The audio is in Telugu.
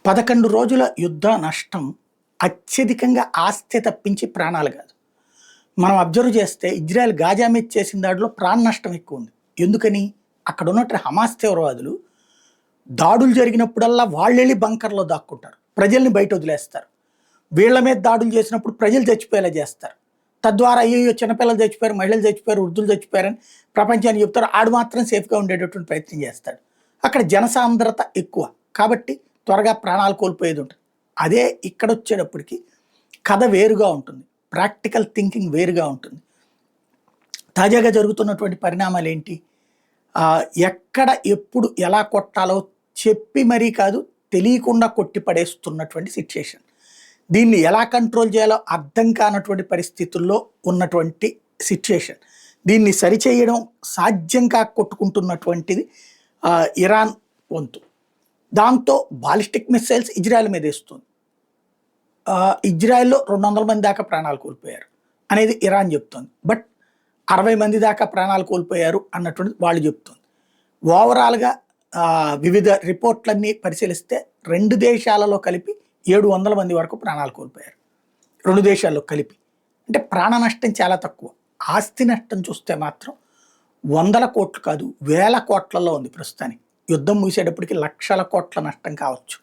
11 రోజుల యుద్ధ నష్టం అత్యధికంగా ఆస్తి తప్పించి ప్రాణాలు కాదు. మనం అబ్జర్వ్ చేస్తే ఇజ్రాయెల్ గాజా మీద చేసిన దాడిలో ప్రాణ నష్టం ఎక్కువ ఉంది. ఎందుకని? అక్కడ ఉన్నట్టు హమాస్ తీవ్రవాదులు దాడులు జరిగినప్పుడల్లా వాళ్ళెళ్ళి బంకర్లో దాక్కుంటారు, ప్రజల్ని బయట వదిలేస్తారు. వీళ్ళ మీద దాడులు చేసినప్పుడు ప్రజలు చచ్చిపోయేలా చేస్తారు. తద్వారా అయ్యో చిన్నపిల్లలు చచ్చిపోయారు, మహిళలు చచ్చిపోయారు, వృద్ధులు చచ్చిపోయారని ప్రపంచానికి చెప్తారు. ఆడు మాత్రం సేఫ్గా ఉండేటటువంటి ప్రయత్నం చేస్తాడు. అక్కడ జనసాంద్రత ఎక్కువ కాబట్టి త్వరగా ప్రాణాలు కోల్పోయేది ఉంటుంది. అదే ఇక్కడ వచ్చేటప్పటికి కథ వేరుగా ఉంటుంది, ప్రాక్టికల్ థింకింగ్ వేరుగా ఉంటుంది. తాజాగా జరుగుతున్నటువంటి పరిణామాలు ఏంటి? ఎక్కడ ఎప్పుడు ఎలా కొట్టాలో చెప్పి మరీ కాదు, తెలియకుండా కొట్టి పడేస్తున్నటువంటి సిచ్యుయేషన్. దీన్ని ఎలా కంట్రోల్ చేయాలో అర్థం కానటువంటి పరిస్థితుల్లో ఉన్నటువంటి సిచ్యుయేషన్. దీన్ని సరిచేయడం సాధ్యం కాక కొట్టుకుంటున్నటువంటిది ఇరాన్ వంతు. దాంతో బాలిస్టిక్ మిసైల్స్ ఇజ్రాయెల్ మీద వేస్తుంది. ఇజ్రాయెల్లో 200 మంది దాకా ప్రాణాలు కోల్పోయారు అనేది ఇరాన్ చెప్తుంది. బట్ 60 మంది దాకా ప్రాణాలు కోల్పోయారు అన్నటువంటి వాళ్ళు చెప్తుంది. ఓవరాల్గా వివిధ రిపోర్ట్లన్నీ పరిశీలిస్తే 2 దేశాలలో కలిపి 700 మంది వరకు ప్రాణాలు కోల్పోయారు. 2 దేశాల్లో కలిపి. అంటే ప్రాణ నష్టం చాలా తక్కువ. ఆస్తి నష్టం చూస్తే మాత్రం 100 కోట్లు కాదు, 1000 కోట్లలో ఉంది ప్రస్తుతానికి. యుద్ధం ముగిసేటప్పటికి లక్షల కోట్ల నష్టం కావచ్చు.